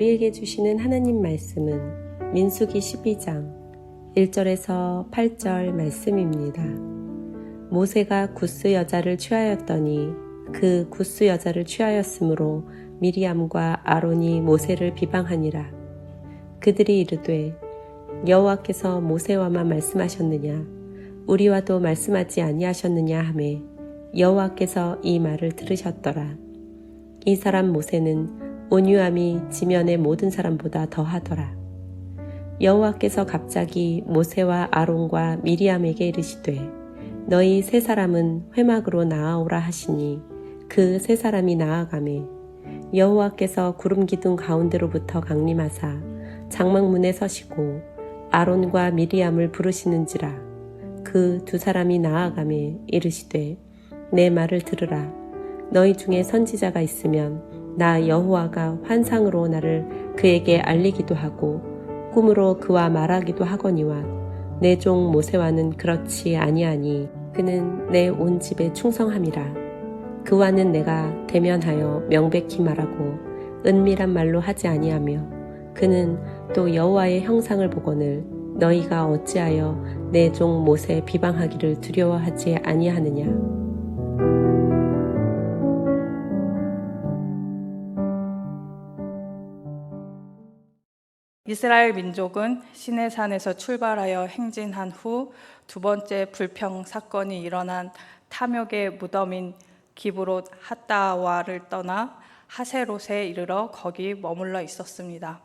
우리에게 주시는 하나님 말씀은 민수기 12장 1절에서 8절 말씀입니다. 모세가 구스 여자를 취하였더니 그 구스 여자를 취하였으므로 미리암과 아론이 모세를 비방하니라. 그들이 이르되 여호와께서 모세와만 말씀하셨느냐 우리와도 말씀하지 아니하셨느냐 하매 여호와께서 이 말을 들으셨더라. 이 사람 모세는 온유함이 지면의 모든 사람보다 더하더라. 여호와께서 갑자기 모세와 아론과 미리암에게 이르시되 너희 세 사람은 회막으로 나아오라 하시니 그 세 사람이 나아가매 여호와께서 구름 기둥 가운데로부터 강림하사 장막문에 서시고 아론과 미리암을 부르시는지라. 그 두 사람이 나아가매 이르시되 내 말을 들으라. 너희 중에 선지자가 있으면 나 여호와가 환상으로 나를 그에게 알리기도 하고 꿈으로 그와 말하기도 하거니와 내 종 모세와는 그렇지 아니하니 그는 내 온 집에 충성함이라. 그와는 내가 대면하여 명백히 말하고 은밀한 말로 하지 아니하며 그는 또 여호와의 형상을 보거늘 너희가 어찌하여 내 종 모세 비방하기를 두려워하지 아니하느냐. 이스라엘 민족은 시내산에서 출발하여 행진한 후 두 번째 불평 사건이 일어난 탐욕의 무덤인 기브롯 핫다와를 떠나 하세롯에 이르러 거기 머물러 있었습니다.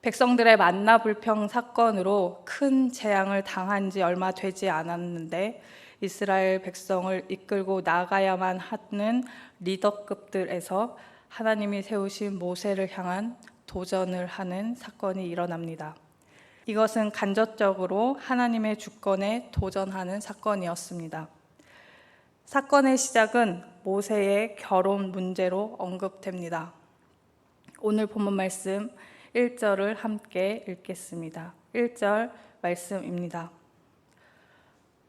백성들의 만나 불평 사건으로 큰 재앙을 당한 지 얼마 되지 않았는데 이스라엘 백성을 이끌고 나가야만 하는 리더급들에서 하나님이 세우신 모세를 향한 도전을 하는 사건이 일어납니다. 이것은 간접적으로 하나님의 주권에 도전하는 사건이었습니다. 사건의 시작은 모세의 결혼 문제로 언급됩니다. 오늘 본문 말씀 1절을 함께 읽겠습니다. 1절 말씀입니다.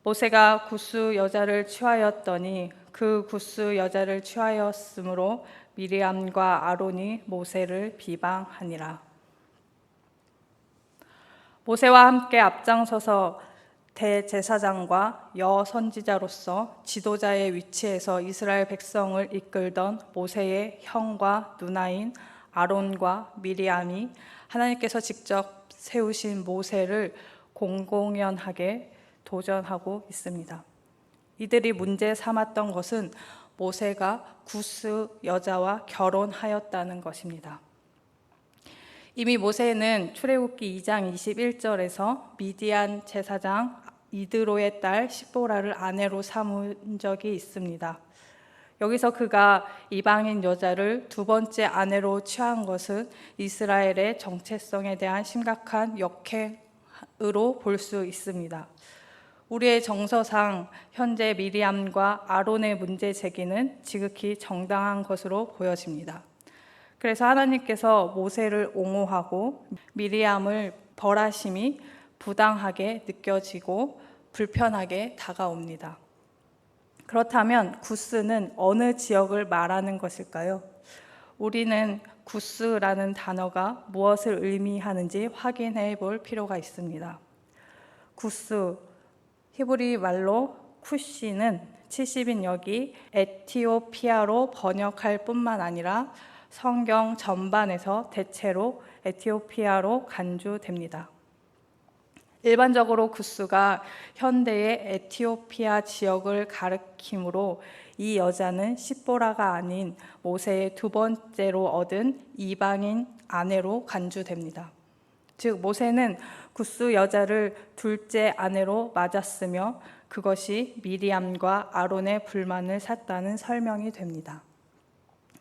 모세가 구스 여자를 취하였더니 그 구스 여자를 취하였으므로 미리암과 아론이 모세를 비방하니라. 모세와 함께 앞장서서 대제사장과 여선지자로서 지도자의 위치에서 이스라엘 백성을 이끌던 모세의 형과 누나인 아론과 미리암이 하나님께서 직접 세우신 모세를 공공연하게 도전하고 있습니다. 이들이 문제 삼았던 것은 모세가 구스 여자와 결혼하였다는 것입니다. 이미 모세는 출애굽기 2장 21절에서 미디안 제사장 이드로의 딸 시보라를 아내로 삼은 적이 있습니다. 여기서 그가 이방인 여자를 두 번째 아내로 취한 것은 이스라엘의 정체성에 대한 심각한 역행으로 볼 수 있습니다. 우리의 정서상 현재 미리암과 아론의 문제 제기는 지극히 정당한 것으로 보여집니다. 그래서 하나님께서 모세를 옹호하고 미리암을 벌하심이 부당하게 느껴지고 불편하게 다가옵니다. 그렇다면 구스는 어느 지역을 말하는 것일까요? 우리는 구스라는 단어가 무엇을 의미하는지 확인해 볼 필요가 있습니다. 구스, 히브리 말로 쿠시는 70인역이 에티오피아로 번역할 뿐만 아니라 성경 전반에서 대체로 에티오피아로 간주됩니다. 일반적으로 구스가 현대의 에티오피아 지역을 가리키므로 이 여자는 시보라가 아닌 모세의 두 번째로 얻은 이방인 아내로 간주됩니다. 즉 모세는 구스 여자를 둘째 아내로 맞았으며 그것이 미리암과 아론의 불만을 샀다는 설명이 됩니다.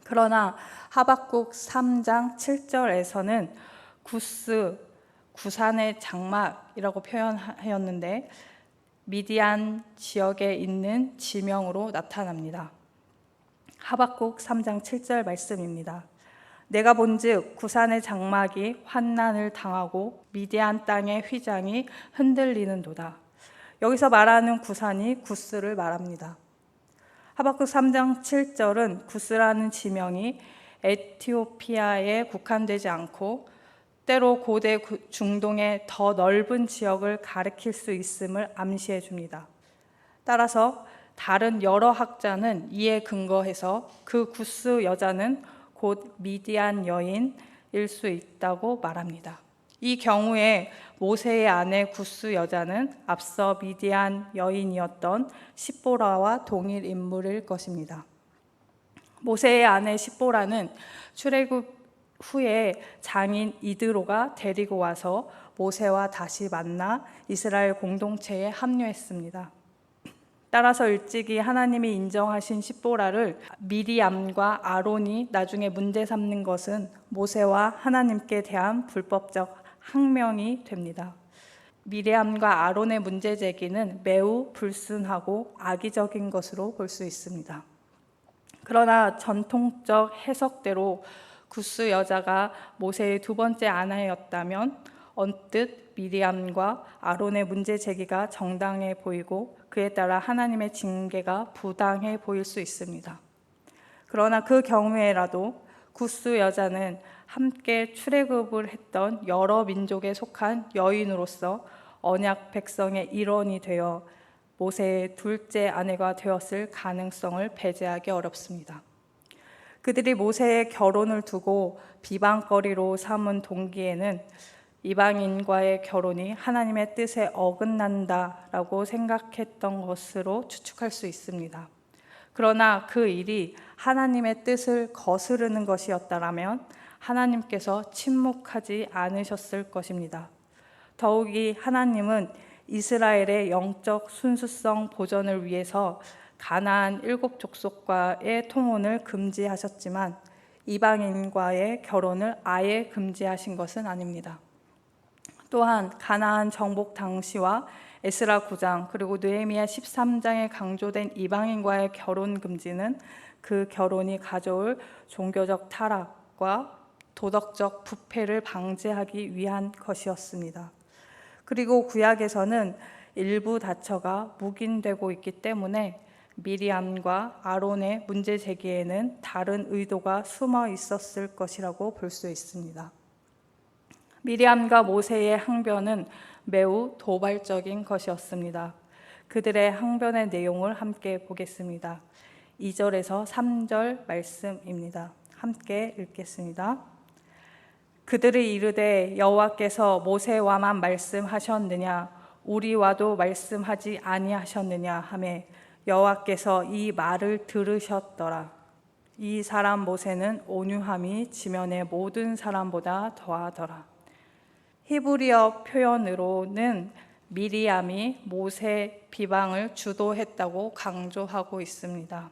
그러나 하박국 3장 7절에서는 구스, 구산의 장막이라고 표현하였는데 미디안 지역에 있는 지명으로 나타납니다. 하박국 3장 7절 말씀입니다. 내가 본즉 구산의 장막이 환난을 당하고 미디안 땅의 휘장이 흔들리는도다. 여기서 말하는 구산이 구스를 말합니다. 하박국 3장 7절은 구스라는 지명이 에티오피아에 국한되지 않고 때로 고대 중동의 더 넓은 지역을 가리킬 수 있음을 암시해 줍니다. 따라서 다른 여러 학자는 이에 근거해서 그 구스 여자는 곧 미디안 여인일 수 있다고 말합니다. 이 경우에 모세의 아내 구스 여자는 앞서 미디안 여인이었던 십보라와 동일 인물일 것입니다. 모세의 아내 십보라는 출애굽 후에 장인 이드로가 데리고 와서 모세와 다시 만나 이스라엘 공동체에 합류했습니다. 따라서 일찍이 하나님이 인정하신 십보라를 미리암과 아론이 나중에 문제 삼는 것은 모세와 하나님께 대한 불법적 항명이 됩니다. 미리암과 아론의 문제 제기는 매우 불순하고 악의적인 것으로 볼 수 있습니다. 그러나 전통적 해석대로 구스 여자가 모세의 두 번째 아내였다면 언뜻 미리암과 아론의 문제 제기가 정당해 보이고 그에 따라 하나님의 징계가 부당해 보일 수 있습니다. 그러나 그 경우에라도 구스 여자는 함께 출애굽을 했던 여러 민족에 속한 여인으로서 언약 백성의 일원이 되어 모세의 둘째 아내가 되었을 가능성을 배제하기 어렵습니다. 그들이 모세의 결혼을 두고 비방거리로 삼은 동기에는 이방인과의 결혼이 하나님의 뜻에 어긋난다라고 생각했던 것으로 추측할 수 있습니다. 그러나 그 일이 하나님의 뜻을 거스르는 것이었다면 하나님께서 침묵하지 않으셨을 것입니다. 더욱이 하나님은 이스라엘의 영적 순수성 보존을 위해서 가나안 7 족속과의 통혼을 금지하셨지만 이방인과의 결혼을 아예 금지하신 것은 아닙니다. 또한 가나안 정복 당시와 에스라 9장 그리고 느헤미야 13장에 강조된 이방인과의 결혼 금지는 그 결혼이 가져올 종교적 타락과 도덕적 부패를 방지하기 위한 것이었습니다. 그리고 구약에서는 일부 다처가 묵인되고 있기 때문에 미리암과 아론의 문제 제기에는 다른 의도가 숨어 있었을 것이라고 볼 수 있습니다. 미리암과 모세의 항변은 매우 도발적인 것이었습니다. 그들의 항변의 내용을 함께 보겠습니다. 2절에서 3절 말씀입니다. 함께 읽겠습니다. 그들이 이르되 여호와께서 모세와만 말씀하셨느냐 우리와도 말씀하지 아니하셨느냐 하매 여호와께서 이 말을 들으셨더라. 이 사람 모세는 온유함이 지면의 모든 사람보다 더하더라. 히브리어 표현으로는 미리암이 모세 비방을 주도했다고 강조하고 있습니다.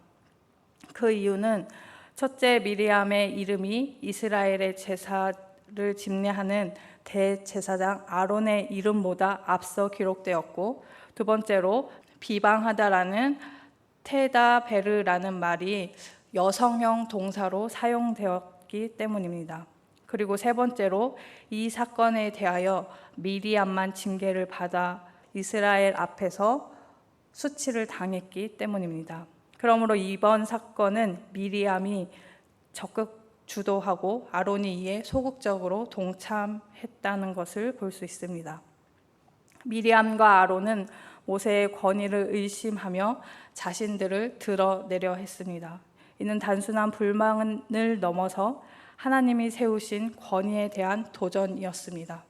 그 이유는 첫째 미리암의 이름이 이스라엘의 제사를 집례하는 대제사장 아론의 이름보다 앞서 기록되었고 두 번째로 비방하다라는 테다베르라는 말이 여성형 동사로 사용되었기 때문입니다. 그리고 세 번째로 이 사건에 대하여 미리암만 징계를 받아 이스라엘 앞에서 수치를 당했기 때문입니다. 그러므로 이번 사건은 미리암이 적극 주도하고 아론이 이에 소극적으로 동참했다는 것을 볼 수 있습니다. 미리암과 아론은 모세의 권위를 의심하며 자신들을 드러내려 했습니다. 이는 단순한 불만을 넘어서 하나님이 세우신 권위에 대한 도전이었습니다.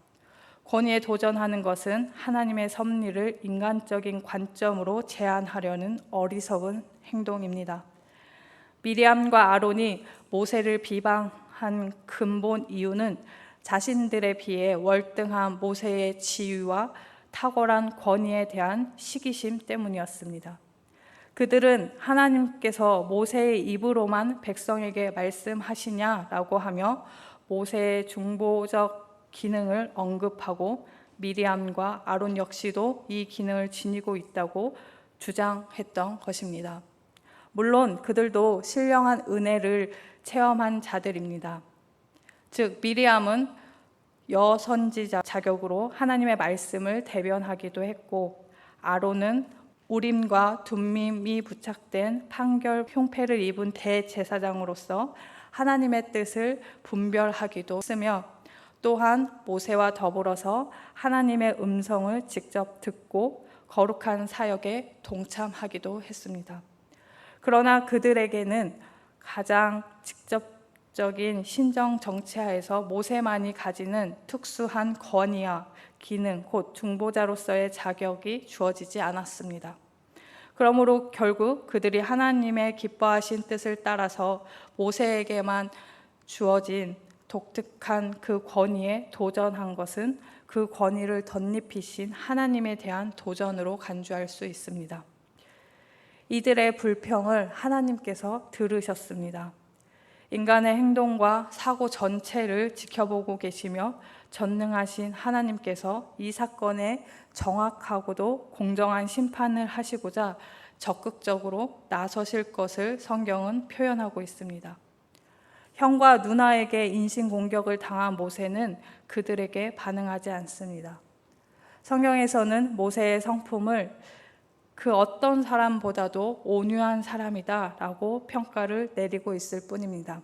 권위에 도전하는 것은 하나님의 섭리를 인간적인 관점으로 제한하려는 어리석은 행동입니다. 미리암과 아론이 모세를 비방한 근본 이유는 자신들에 비해 월등한 모세의 지위와 탁월한 권위에 대한 시기심 때문이었습니다. 그들은 하나님께서 모세의 입으로만 백성에게 말씀하시냐라고 하며 모세의 중보적 기능을 언급하고 미리암과 아론 역시도 이 기능을 지니고 있다고 주장했던 것입니다. 물론 그들도 신령한 은혜를 체험한 자들입니다. 즉 미리암은 여선지자 자격으로 하나님의 말씀을 대변하기도 했고 아론은 우림과 둠밈이 부착된 판결 흉패를 입은 대제사장으로서 하나님의 뜻을 분별하기도 했으며 또한 모세와 더불어서 하나님의 음성을 직접 듣고 거룩한 사역에 동참하기도 했습니다. 그러나 그들에게는 가장 직접적인 신정 정치하에서 모세만이 가지는 특수한 권위와 기능, 곧 중보자로서의 자격이 주어지지 않았습니다. 그러므로 결국 그들이 하나님의 기뻐하신 뜻을 따라서 모세에게만 주어진 독특한 그 권위에 도전한 것은 그 권위를 덧입히신 하나님에 대한 도전으로 간주할 수 있습니다. 이들의 불평을 하나님께서 들으셨습니다. 인간의 행동과 사고 전체를 지켜보고 계시며 전능하신 하나님께서 이 사건에 정확하고도 공정한 심판을 하시고자 적극적으로 나서실 것을 성경은 표현하고 있습니다. 형과 누나에게 인신공격을 당한 모세는 그들에게 반응하지 않습니다. 성경에서는 모세의 성품을 그 어떤 사람보다도 온유한 사람이다 라고 평가를 내리고 있을 뿐입니다.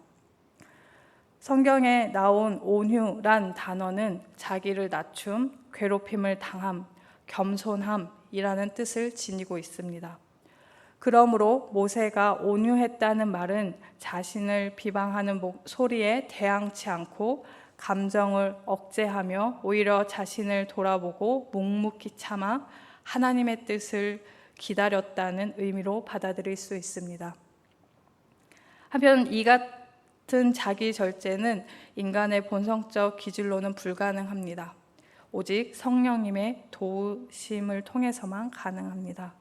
성경에 나온 온유란 단어는 자기를 낮춤, 괴롭힘을 당함, 겸손함이라는 뜻을 지니고 있습니다. 그러므로 모세가 온유했다는 말은 자신을 비방하는 소리에 대항치 않고 감정을 억제하며 오히려 자신을 돌아보고 묵묵히 참아 하나님의 뜻을 기다렸다는 의미로 받아들일 수 있습니다. 한편 이 같은 자기 절제는 인간의 본성적 기질로는 불가능합니다. 오직 성령님의 도우심을 통해서만 가능합니다.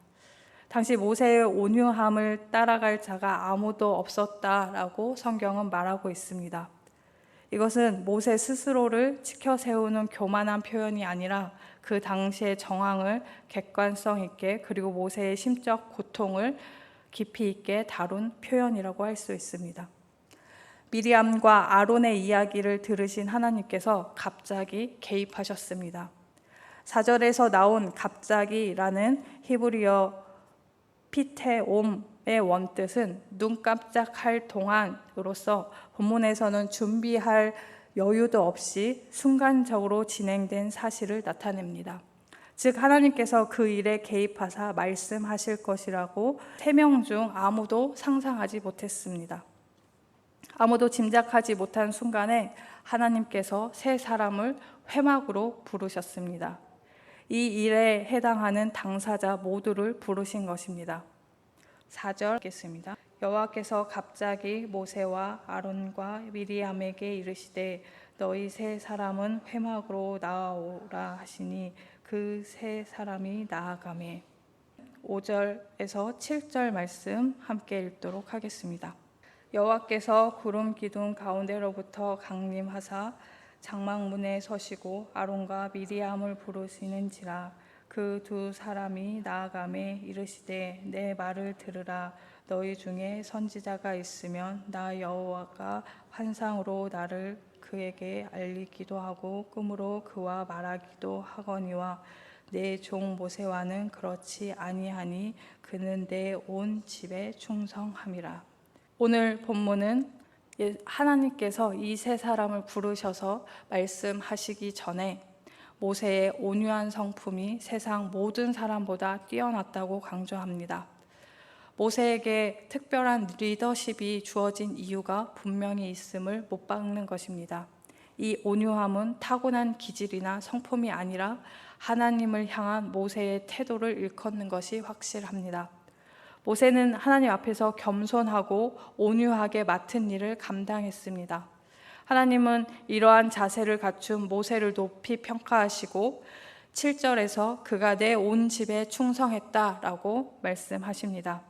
당시 모세의 온유함을 따라갈 자가 아무도 없었다라고 성경은 말하고 있습니다. 이것은 모세 스스로를 지켜 세우는 교만한 표현이 아니라 그 당시의 정황을 객관성 있게 그리고 모세의 심적 고통을 깊이 있게 다룬 표현이라고 할 수 있습니다. 미리암과 아론의 이야기를 들으신 하나님께서 갑자기 개입하셨습니다. 4절에서 나온 갑자기라는 히브리어 피테옴의 원뜻은 눈 깜짝할 동안으로서 본문에서는 준비할 여유도 없이 순간적으로 진행된 사실을 나타냅니다. 즉 하나님께서 그 일에 개입하사 말씀하실 것이라고 3명 중 아무도 상상하지 못했습니다. 아무도 짐작하지 못한 순간에 하나님께서 3사람을 회막으로 부르셨습니다. 이 일에 해당하는 당사자 모두를 부르신 것입니다. 4절 읽겠습니다. 여호와께서 갑자기 모세와 아론과 미리암에게 이르시되 너희 3사람은 회막으로 나아오라 하시니 그 3사람이 나아가매. 5절에서 7절 말씀 함께 읽도록 하겠습니다. 여호와께서 구름 기둥 가운데로부터 강림하사 장막문에 서시고 아론과 미리암을 부르시는지라. 그 2사람이 나아가매 이르시되 내 말을 들으라. 너희 중에 선지자가 있으면 나 여호와가 환상으로 나를 그에게 알리기도 하고 꿈으로 그와 말하기도 하거니와 내 종 모세와는 그렇지 아니하니 그는 내 온 집에 충성함이라. 오늘 본문은 하나님께서 이 3사람을 부르셔서 말씀하시기 전에 모세의 온유한 성품이 세상 모든 사람보다 뛰어났다고 강조합니다. 모세에게 특별한 리더십이 주어진 이유가 분명히 있음을 못 박는 것입니다. 이 온유함은 타고난 기질이나 성품이 아니라 하나님을 향한 모세의 태도를 일컫는 것이 확실합니다. 모세는 하나님 앞에서 겸손하고 온유하게 맡은 일을 감당했습니다. 하나님은 이러한 자세를 갖춘 모세를 높이 평가하시고 7절에서 그가 내 온 집에 충성했다라고 말씀하십니다.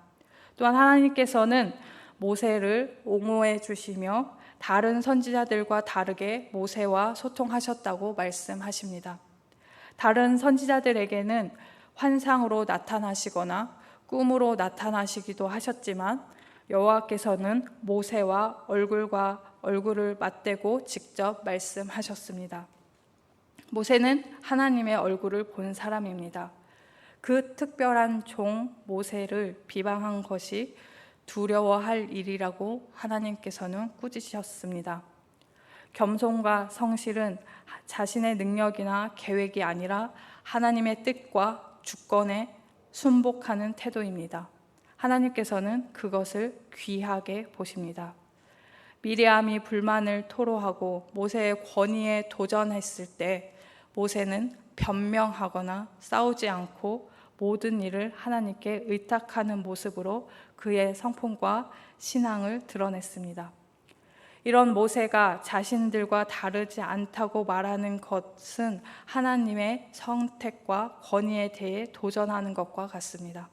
또한 하나님께서는 모세를 옹호해 주시며 다른 선지자들과 다르게 모세와 소통하셨다고 말씀하십니다. 다른 선지자들에게는 환상으로 나타나시거나 꿈으로 나타나시기도 하셨지만 여호와께서는 모세와 얼굴과 얼굴을 맞대고 직접 말씀하셨습니다. 모세는 하나님의 얼굴을 본 사람입니다. 그 특별한 종 모세를 비방한 것이 두려워할 일이라고 하나님께서는 꾸짖으셨습니다. 겸손과 성실은 자신의 능력이나 계획이 아니라 하나님의 뜻과 주권에 순복하는 태도입니다. 하나님께서는 그것을 귀하게 보십니다. 미리암이 불만을 토로하고 모세의 권위에 도전했을 때 모세는 변명하거나 싸우지 않고 모든 일을 하나님께 의탁하는 모습으로 그의 성품과 신앙을 드러냈습니다. 이런 모세가 자신들과 다르지 않다고 말하는 것은 하나님의 선택과 권위에 대해 도전하는 것과 같습니다.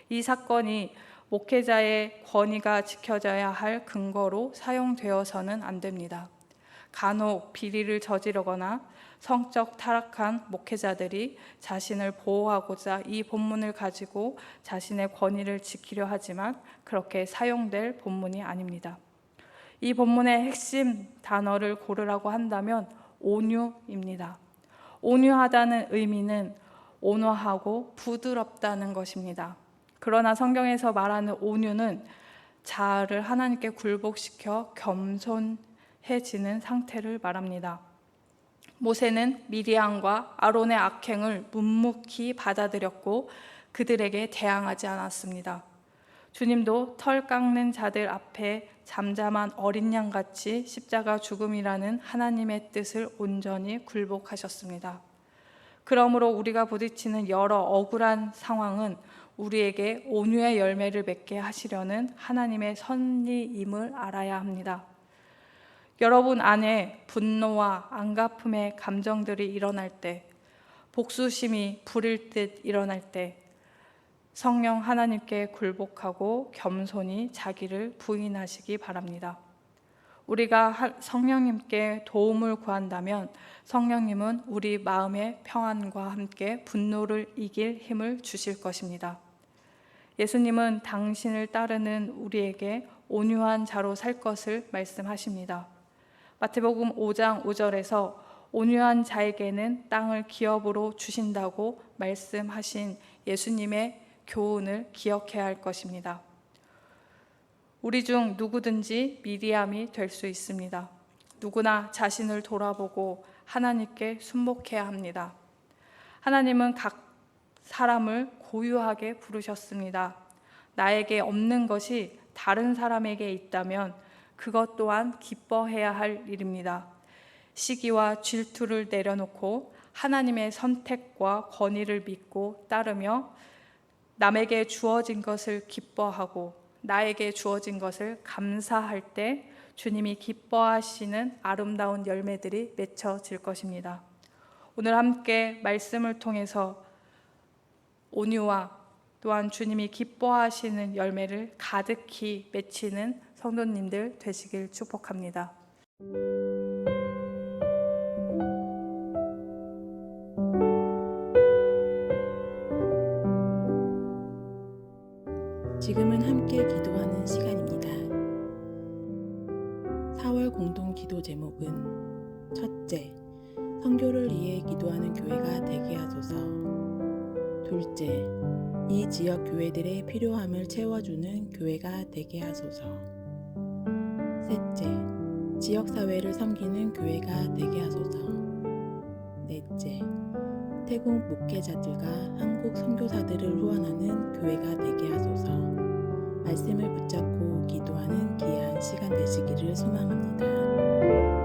이 사건이 목회자의 권위가 지켜져야 할 근거로 사용되어서는 안 됩니다. 간혹 비리를 저지르거나 성적 타락한 목회자들이 자신을 보호하고자 이 본문을 가지고 자신의 권위를 지키려 하지만 그렇게 사용될 본문이 아닙니다. 이 본문의 핵심 단어를 고르라고 한다면 온유입니다. 온유하다는 의미는 온화하고 부드럽다는 것입니다. 그러나 성경에서 말하는 온유는 자아를 하나님께 굴복시켜 겸손해지는 상태를 말합니다. 모세는 미리암과 아론의 악행을 묵묵히 받아들였고 그들에게 대항하지 않았습니다. 주님도 털 깎는 자들 앞에 잠잠한 어린 양같이 십자가 죽음이라는 하나님의 뜻을 온전히 굴복하셨습니다. 그러므로 우리가 부딪히는 여러 억울한 상황은 우리에게 온유의 열매를 맺게 하시려는 하나님의 섭리임을 알아야 합니다. 여러분 안에 분노와 안갚음의 감정들이 일어날 때, 복수심이 부릴 듯 일어날 때 성령 하나님께 굴복하고 겸손히 자기를 부인하시기 바랍니다. 우리가 성령님께 도움을 구한다면 성령님은 우리 마음의 평안과 함께 분노를 이길 힘을 주실 것입니다. 예수님은 당신을 따르는 우리에게 온유한 자로 살 것을 말씀하십니다. 마태복음 5장 5절에서 온유한 자에게는 땅을 기업으로 주신다고 말씀하신 예수님의 교훈을 기억해야 할 것입니다. 우리 중 누구든지 미리암이 될 수 있습니다. 누구나 자신을 돌아보고 하나님께 순복해야 합니다. 하나님은 각 사람을 고유하게 부르셨습니다. 나에게 없는 것이 다른 사람에게 있다면 그것 또한 기뻐해야 할 일입니다. 시기와 질투를 내려놓고 하나님의 선택과 권위를 믿고 따르며 남에게 주어진 것을 기뻐하고 나에게 주어진 것을 감사할 때 주님이 기뻐하시는 아름다운 열매들이 맺혀질 것입니다. 오늘 함께 말씀을 통해서 온유와 또한 주님이 기뻐하시는 열매를 가득히 맺히는 성도님들 되시길 축복합니다. 지금은 함께 기도하는 시간입니다. 4월 공동 기도 제목은 첫째, 선교를 위해 기도하는 교회가 되게 하소서. 둘째, 이 지역 교회들의 필요함을 채워주는 교회가 되게 하소서. 셋째, 지역사회를 섬기는 교회가 되게 하소서. 넷째, 태국 목회자들과 한국 선교사들을 후원하는 교회가 되게 하소서. 말씀을 붙잡고 기도하는 귀한 시간 되시기를 소망합니다.